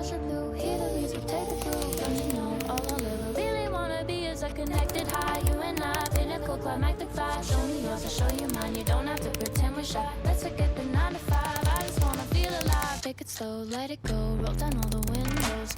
Rushing through, hear the music, take the groove. Don't you know all I'll ever really wanna be is a connected high. You and I, pinnacle, climactic vibe. Show me yours, I'll show you mine. You don't have to pretend we're shy. Let's forget the 9 to 5. I just wanna feel alive. Take it slow, let it go. Roll down all the windows.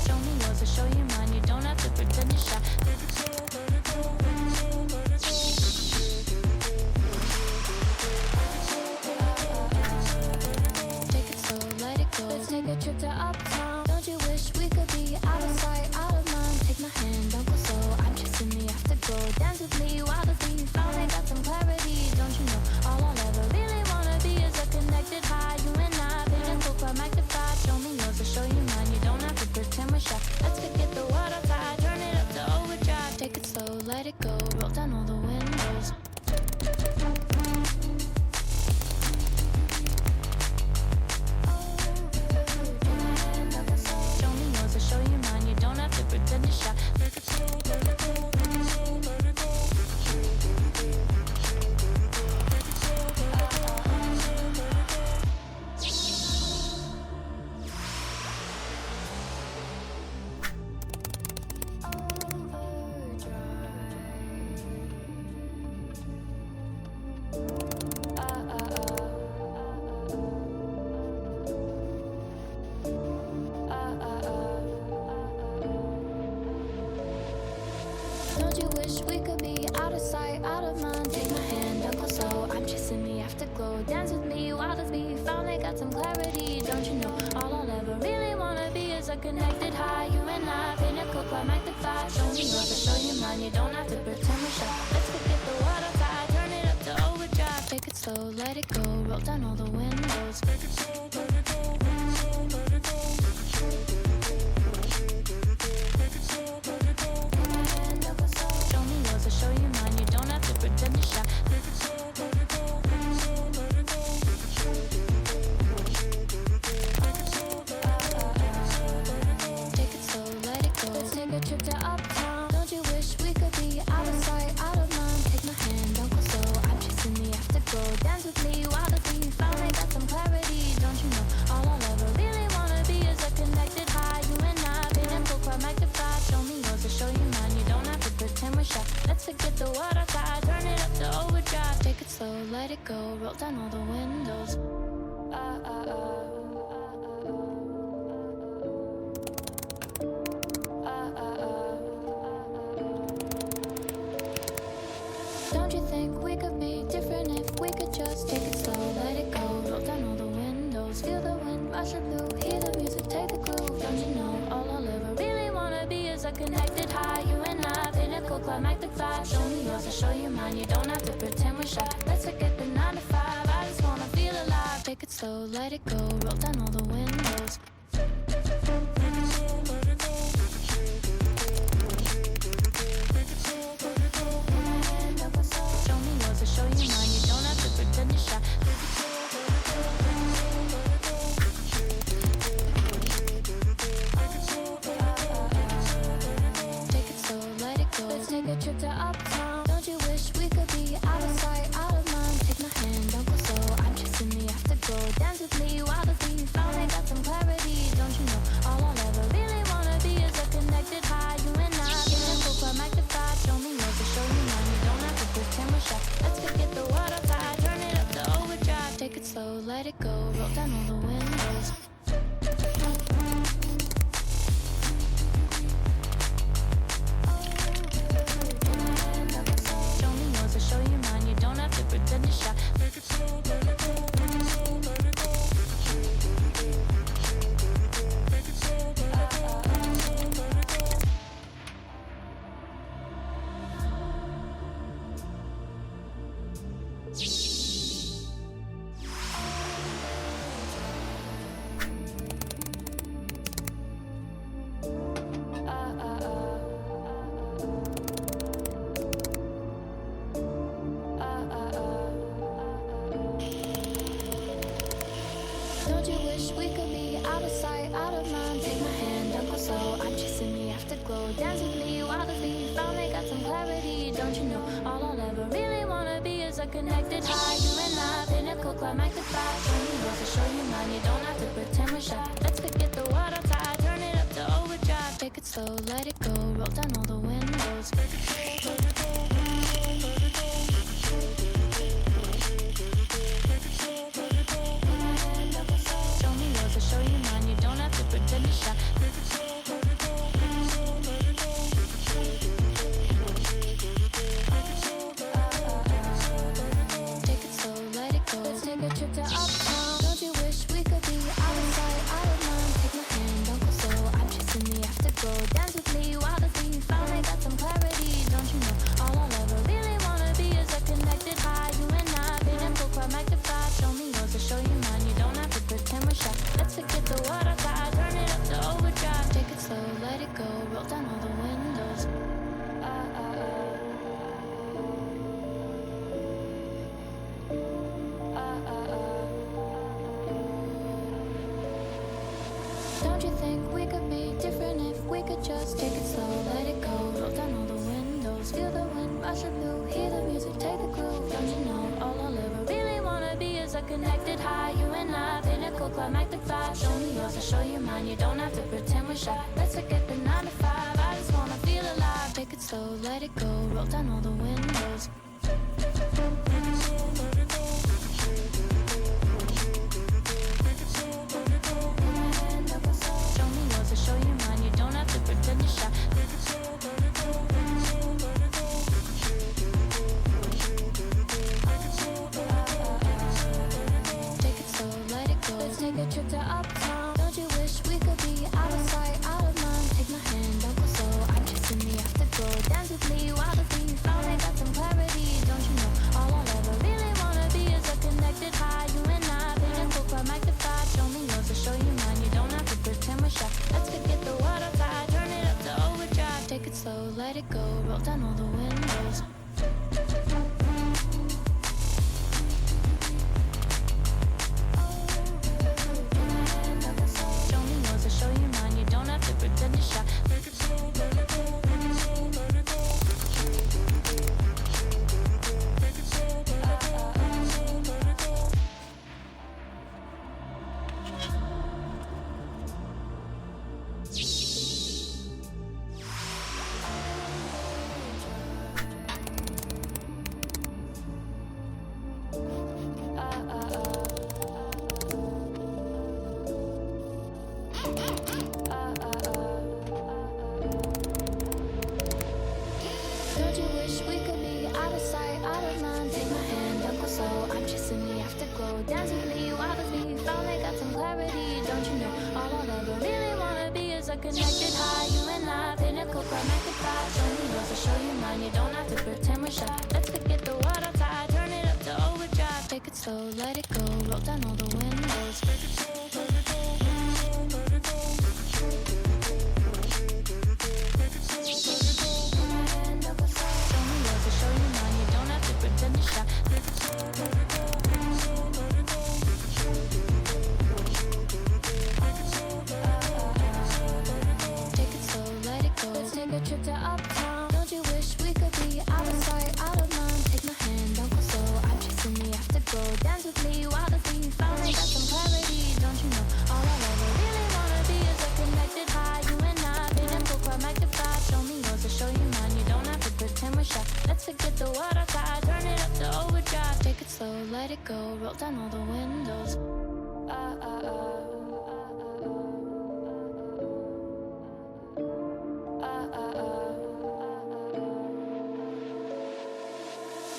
Show me yours, I'll show you mine. You don't have to pretend you're shy. Take it slow, let it go. Let's take a trip to uptown. Don't you wish we could be out of sight, out of mind? Take my hand, don't go slow. I'm chasing me after go. Dance with me while the beat finally got some clarity. Don't you know all I'll ever really wanna be is a connected high. You and I, pinnacle, climactic vibe. Show me yours, I'll show you mine. You don't have to pretend we're shy. Let's forget the water tide, turn it up to overdrive. Take it slow, let it go. Roll down all the windows. Show me yours, I'll show you mine. You don't have to pretend you're shy. Take it slow, let it go. Let it go. Don't you wish we could be out of sight, out of mind? Take my hand, don't go slow. I'm chasing the afterglow. Dance with me while the beat finally got some clarity. Don't you know all I'll ever really wanna be is a connected high. You and I, pinnacle, climactic vibe. Show me yours, I'll show you mine. You don't have to pretend we're shy. Let's forget the water tide, turn it up to overdrive. Take it slow, let it go. Roll down all the windows. Take it slow, let it go. Let it go. Show me yours, I'll show you mine. You don't have to pretend you're shy. Take it slow, let it go. Let it go. Take it slow, let it go. Let's take a trip to uptown. Don't you wish we could be out of sight, out of mind? Take my hand, don't go slow. I'm chasing the afterglow. Dance with me while the beat finally got some clarity. Don't you know all I'll ever really wanna be is a connected high. You and I, pinnacle, climactic vibe. Show me yours, I'll show you mine. You don't have to pretend we're shy. Let's forget the water tide, turn it up to overdrive. Take it slow, let it go. Roll down all the windows. Don't you think we could be different if we could just take it slow, let it go. Roll down all the windows, feel the wind rushing through, hear the music, take the groove. Don't you know all I'll ever really wanna be is a connected high. You and I, pinnacle, climactic vibe. Show me yours, I'll show you mine. You don't have to pretend we're shy. Let's forget the 9 to 5. I just wanna feel alive. Take it slow, let it go. Roll down all the windows. Show me yours, I'll show you mine. You don't have to pretend you're shy. Take it slow, let it go. Let's take a trip to uptown. Don't you wish we could be out of sight, out of mind? Take my hand, don't go slow. I'm chasing the afterglow. Dance with me while the beat finally got some clarity. Don't you know all I'll ever really wanna be is a connected high. You and I, pinnacle, climactic vibe. Show me yours, I'll show you mine. You don't have to pretend we're shy. Let's forget the water tide, turn it up to overdrive. Take it slow, let it go. Roll down all the windows. Show me yours, I'll show you mine. You don't have to pretend you're shy. Take it slow, let it go. Let it go, let it go. Take it slow, let it go. Let it go. Don't you wish we could be out of sight, out of mind? Take my hand, don't go slow. I'm chasing the afterglow. Dance with me while the beat finally got some clarity. Don't you know all I'll ever really want a connected high. You and I, pinnacle climactic vibe. Show me yours, I'll show you mine. You don't have to pretend we're shy. Let's forget the water tide, turn it up to overdrive. Take it slow, let it go, roll down all the windows. Take it slow, let it go. Show me yours, I'll show you mine. You don't have to pretend you're shy. Take it slow, let it go. Let's take a trip to uptown. Don't you wish we could be out of sight, out of mind? Take my hand, don't go slow. I'm chasing the afterglow. Dance with me while the thief finally got some clarity. Don't you know all I'll ever really wanna be is a connected high. You and I, pinnacle climactic vibe. Show me yours, I'll show you mine. You don't have to pretend we're shy. Let's forget the water tide, turn it up to overdrive. Take it slow, let it go, roll down all the windows. Don't you think we could be different if we could just take it slow, let it go, roll down all the windows, feel the wind rushing through, hear the music, take the groove. Don't you know all I'll ever really wanna be is a connected high. You and I, pinnacle climactic vibe. Show me yours, I'll show you mine. You don't have to pretend we're shy. Let's forget the 9 to 5. I just wanna feel alive. Take it slow, let it go, roll down all the windows. Show me yours, I'll show you mine. You don't have to pretend you're shy. Take it slow, let it go. Let's take a trip to uptown. Don't you wish we could be out of sight, out of mind? Take my hand, don't go slow. I'm chasing the afterglow. Dance with me while the thief finally got some clarity. Don't you know all I'll ever really wanna be is a connected high. You and I, pinnacle climactic vibe. Show me yours, I'll show you mine. You don't have to pretend we're shy. Let's forget the water tide, turn it up to overdrive. Take it slow, let it go, roll down all the windows. Show me yours, I'll show you mine. You don't have to pretend you're shy. Take it slow, let it go, let it go, let it go. Take it slow, let it go, let it go. Don't you wish we could be out of sight, out of mind? Take my hand, don't go slow. I'm chasing the afterglow. Dance with me while the thief finally got some clarity. Don't you know all I'll ever really wanna be is a connected high. You and I, pinnacle climactic vibe. Show me yours, I'll show you mine. You don't have to pretend we're shy. Let's forget the water tide, turn it up to overdrive. Take it slow, let it go, roll down all the windows. Take it slow, let it go, let it go. Show me yours, I'll show you mine. You don't have to pretend you're shy. Take it slow, let it go, let it go. Take it slow, let it go. Let's take a trip to uptown. Don't you wish we could be out of sight, out of mind? Take my hand, don't go slow. I'm chasing the afterglow. Dance with me while the thief finally got some clarity. Don't you know all I'll ever really wanna be is a connected high. You and I, pinnacle climactic vibe. Show me yours, I'll show you mine. You don't have to pretend we're shy. Let's forget the water tide, turn it up to overdrive. Take it slow, let it go, roll down all the windows.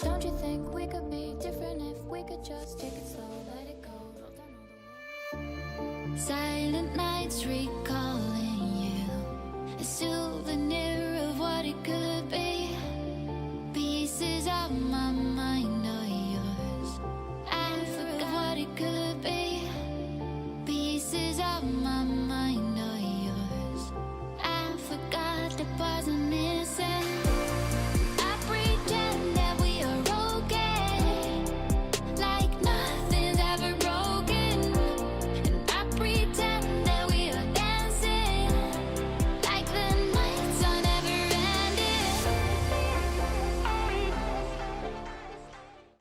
Don't you think we could be different if we could just take it slow, let it go, roll down all the windows. Silent nights recall